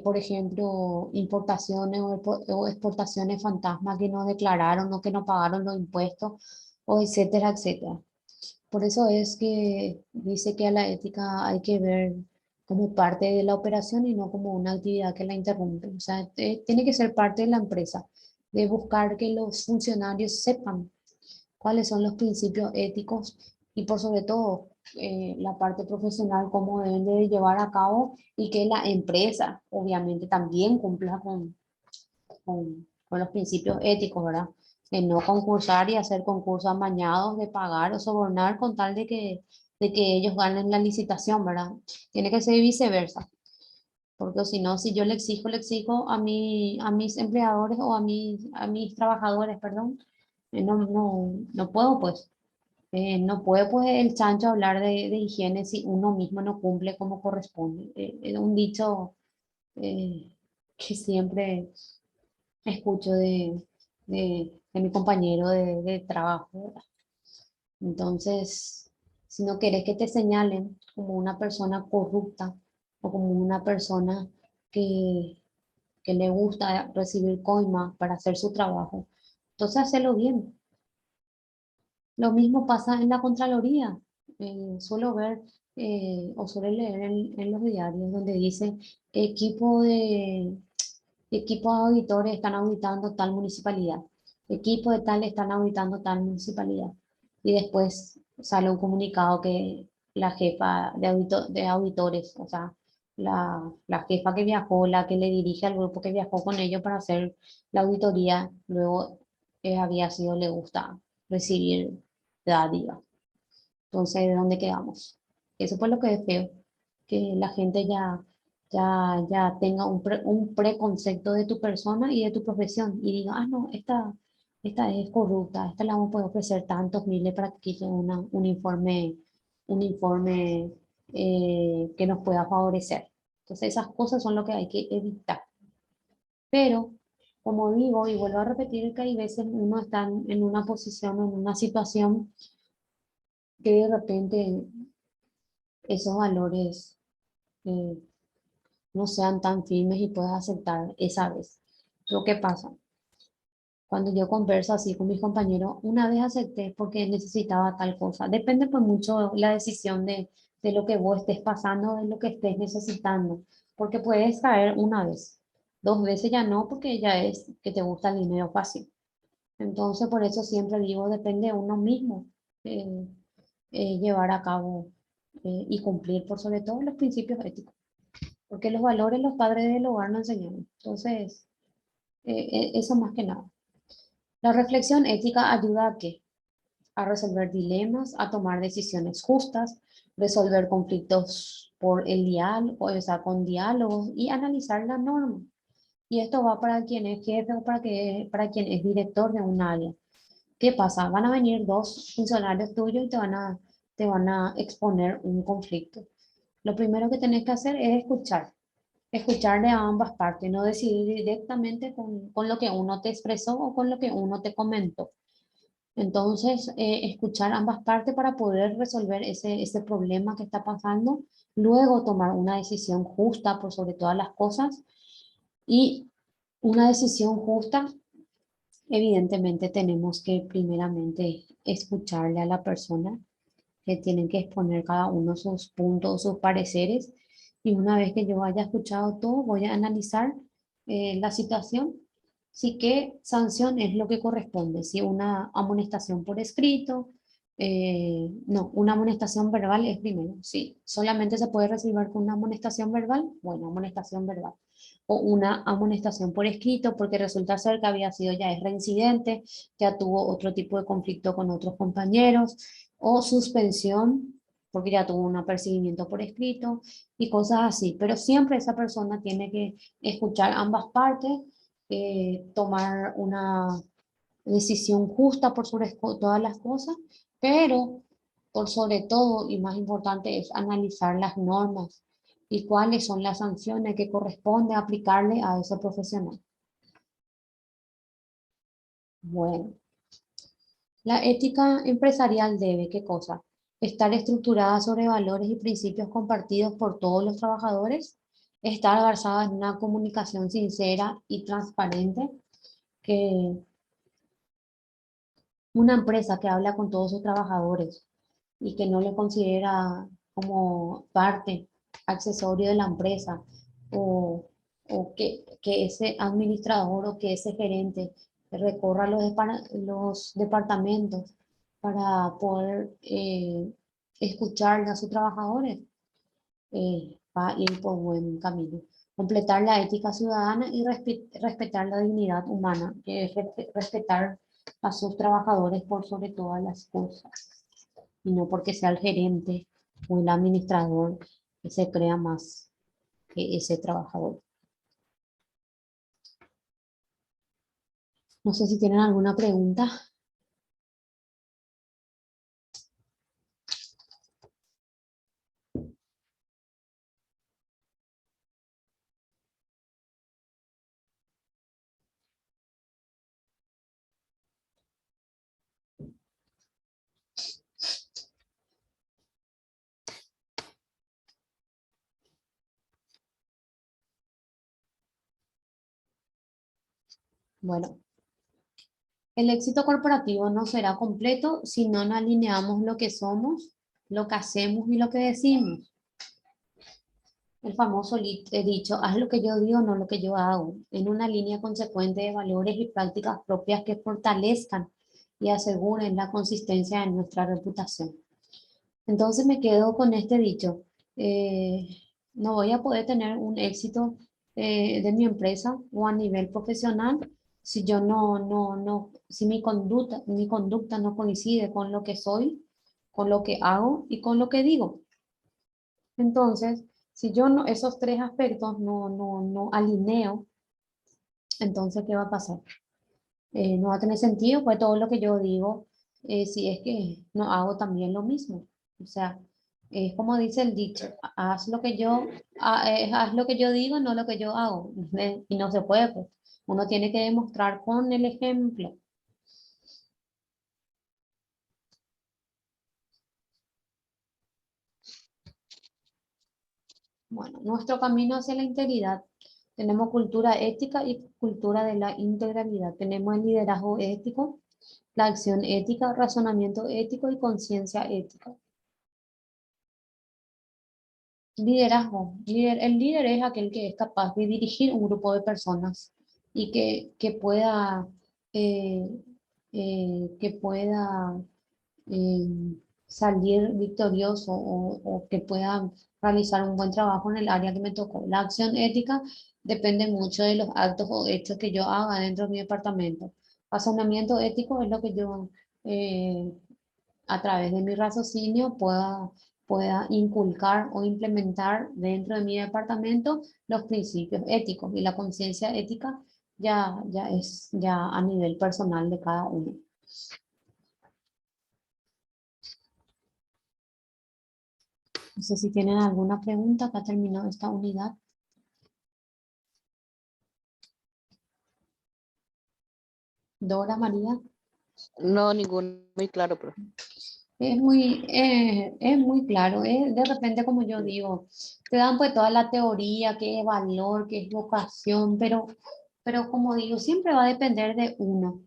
por ejemplo, importaciones o exportaciones fantasmas que no declararon o que no pagaron los impuestos, o etcétera, etcétera. Por eso es que dice que a la ética hay que ver como parte de la operación y no como una actividad que la interrumpe. O sea, tiene que ser parte de la empresa, de buscar que los funcionarios sepan cuáles son los principios éticos y por sobre todo la parte profesional, cómo deben de llevar a cabo y que la empresa obviamente también cumpla con los principios éticos, ¿verdad? De no concursar y hacer concursos amañados, de pagar o sobornar con tal de que ellos ganen la licitación, ¿verdad? Tiene que ser viceversa. Porque si no, si yo le exijo a mis empleadores o a mis trabajadores, perdón, no puedo, pues. No puede, pues, el chancho hablar de higiene si uno mismo no cumple como corresponde. Es un dicho eh, que siempre escucho de mi compañero de trabajo, ¿verdad? Entonces, si no quieres que te señalen como una persona corrupta o como una persona que, que le gusta recibir coima para hacer su trabajo, entonces hazlo bien. Lo mismo pasa en la Contraloría. Suelo ver o suelo leer en los diarios donde dice equipo de equipo de auditores están auditando tal municipalidad, equipo de tal están auditando tal municipalidad. Y después sale un comunicado que la jefa de auditores, o sea, la jefa que viajó, la que le dirige al grupo que viajó con ellos para hacer la auditoría, luego había sido, le gusta recibir dádiva. Entonces, ¿de dónde quedamos? Eso fue lo que es feo, que la gente ya tenga un preconcepto de tu persona y de tu profesión y diga, ah, no, esta es corrupta, esta le vamos a poder ofrecer tantos miles para que quite un informe que nos pueda favorecer. Entonces esas cosas son lo que hay que evitar. Pero, como digo, y vuelvo a repetir que hay veces uno está en una posición, en una situación que de repente esos valores eh, no sean tan firmes y puedas aceptar esa vez. Lo que pasa, cuando yo converso así con mis compañeros, una vez acepté porque necesitaba tal cosa. Depende pues mucho la decisión de lo que vos estés pasando, de lo que estés necesitando. Porque puedes caer una vez, dos veces ya no, porque ya es que te gusta el dinero fácil. Entonces, por eso siempre digo, depende de uno mismo eh, llevar a cabo y cumplir por sobre todo los principios éticos. Porque los valores los padres del hogar nos enseñaron. Entonces, eso más que nada. La reflexión ética ayuda a qué? A resolver dilemas, a tomar decisiones justas, resolver conflictos por el diálogo, o sea, con diálogos y analizar la norma. Y esto va para quien es jefe o para quien es director de un área. ¿Qué pasa? Van a venir dos funcionarios tuyos y te van a exponer un conflicto. Lo primero que tenés que hacer es escuchar de ambas partes, no decidir directamente con lo que uno te expresó o con lo que uno te comentó. Entonces, escuchar ambas partes para poder resolver ese problema que está pasando, luego tomar una decisión justa por sobre todas las cosas y una decisión justa, evidentemente tenemos que primeramente escucharle a la persona que tienen que exponer cada uno sus puntos, sus pareceres. Y una vez que yo haya escuchado todo, voy a analizar la situación. Sí, qué sanción es lo que corresponde. Si una amonestación por escrito, no, una amonestación verbal es primero. Sí, solamente se puede recibir con una amonestación verbal, bueno, amonestación verbal. O una amonestación por escrito, porque resulta ser que había sido ya es reincidente, ya tuvo otro tipo de conflicto con otros compañeros o suspensión, porque ya tuvo un apercibimiento por escrito y cosas así. Pero siempre esa persona tiene que escuchar ambas partes, tomar una decisión justa por sobre todas las cosas, pero por sobre todo y más importante es analizar las normas y cuáles son las sanciones que corresponde aplicarle a ese profesional. Bueno. La ética empresarial debe, ¿qué cosa? Estar estructurada sobre valores y principios compartidos por todos los trabajadores, estar basada en una comunicación sincera y transparente, que una empresa que habla con todos sus trabajadores y que no le considera como parte, accesorio de la empresa, o, o que ese administrador o que ese gerente recorra los departamentos para poder escuchar a sus trabajadores, va a ir por buen camino. Completar la ética ciudadana y respetar la dignidad humana, que es respetar a sus trabajadores por sobre todas las cosas, y no porque sea el gerente o el administrador que se crea más que ese trabajador. No sé si tienen alguna pregunta. Bueno, el éxito corporativo no será completo si no nos alineamos lo que somos, lo que hacemos y lo que decimos. El famoso dicho, haz lo que yo digo, no lo que yo hago, en una línea consecuente de valores y prácticas propias que fortalezcan y aseguren la consistencia de nuestra reputación. Entonces me quedo con este dicho, eh, no voy a poder tener un éxito de mi empresa o a nivel profesional si yo si mi conducta no coincide con lo que soy, con lo que hago y con lo que digo. Entonces, si yo no, esos tres aspectos no alineo, entonces, ¿qué va a pasar? No va a tener sentido, pues todo lo que yo digo, si es que no hago también lo mismo. O sea, es como dice el dicho, haz lo que haz lo que yo digo, no lo que yo hago. Y no se puede, pues. Uno tiene que demostrar con el ejemplo. Bueno, nuestro camino hacia la integridad. Tenemos cultura ética y cultura de la integralidad. Tenemos el liderazgo ético, la acción ética, razonamiento ético y conciencia ética. Liderazgo. El líder es aquel que es capaz de dirigir un grupo de personas y que pueda, eh, que pueda eh, salir victorioso o que pueda realizar un buen trabajo en el área que me tocó. La acción ética depende mucho de los actos o hechos que yo haga dentro de mi departamento. Razonamiento ético es lo que yo eh, a través de mi raciocinio pueda inculcar o implementar dentro de mi departamento los principios éticos y la conciencia ética ya es ya a nivel personal de cada uno. No sé si tienen alguna pregunta. Acá terminó esta unidad. Dora María. No, ninguno muy claro, pero Es muy claro, de repente como yo digo, te dan pues toda la teoría, qué es valor, qué es vocación, pero como digo, siempre va a depender de uno,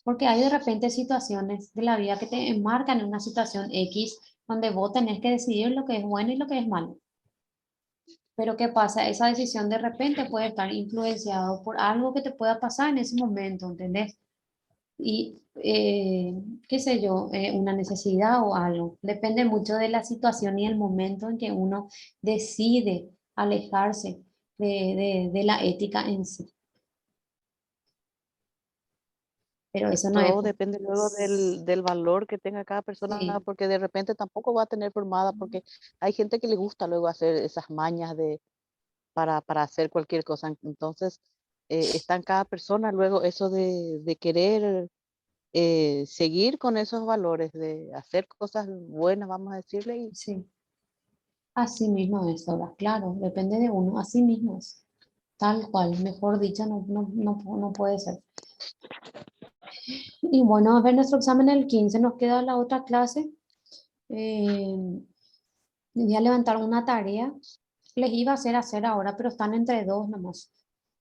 porque hay de repente situaciones de la vida que te enmarcan en una situación X, donde vos tenés que decidir lo que es bueno y lo que es malo. Pero ¿qué pasa? Esa decisión de repente puede estar influenciado por algo que te pueda pasar en ese momento, ¿entendés? Y qué sé yo, una necesidad o algo. Depende mucho de la situación y el momento en que uno decide alejarse de la ética en sí. Pero eso no es, todo depende luego del valor que tenga cada persona, sí, porque de repente tampoco va a tener formada, porque hay gente que le gusta luego hacer esas mañas para hacer cualquier cosa. Entonces, está en cada persona luego eso de querer seguir con esos valores, de hacer cosas buenas, vamos a decirle, y sí. Así mismo es, Dora, claro, depende de uno, así mismo es. Tal cual, mejor dicho, no puede ser. Y bueno, a ver, nuestro examen el 15 nos queda la otra clase. Eh, Voy a levantar una tarea. Les iba a hacer ahora, pero están entre dos nomás.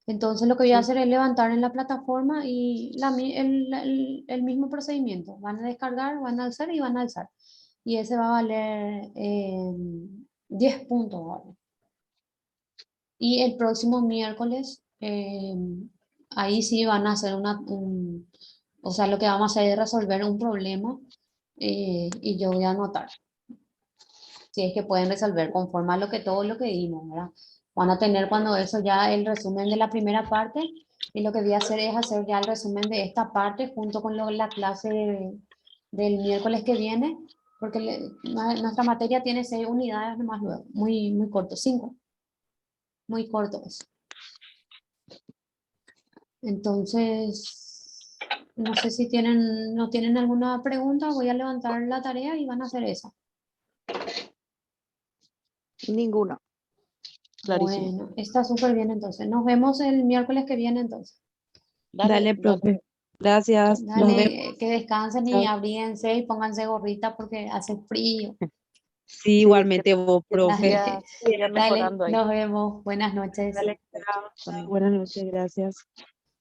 Entonces lo que voy a sí, hacer es levantar en la plataforma y el mismo procedimiento. Van a descargar, van a alzar y van a alzar. Y ese va a valer 10 puntos, ¿vale? Y el próximo miércoles, ahí sí van a hacer o sea, lo que vamos a hacer es resolver un problema y yo voy a anotar si es que pueden resolver conforme a todo lo que dimos, ¿verdad? Van a tener cuando eso ya el resumen de la primera parte y lo que voy a hacer es hacer ya el resumen de esta parte junto con la clase del miércoles que viene, porque nuestra materia tiene 6 unidades nomás luego, muy corto, 5, muy cortos. Entonces, no sé si no tienen alguna pregunta, voy a levantar la tarea y van a hacer esa. ninguna, clarísimo. Bueno, está súper bien entonces. Nos vemos el miércoles que viene entonces. Dale, Dale, dale, profe. Gracias. Nos vemos. Dale, que descansen y Chao. abríense y pónganse gorrita porque hace frío. Sí, sí, igualmente vos, que tus profe. Dale, días sigan dale, mejorando ahí. nos vemos. Buenas noches. Dale, chao. Chao. Buenas noches, gracias.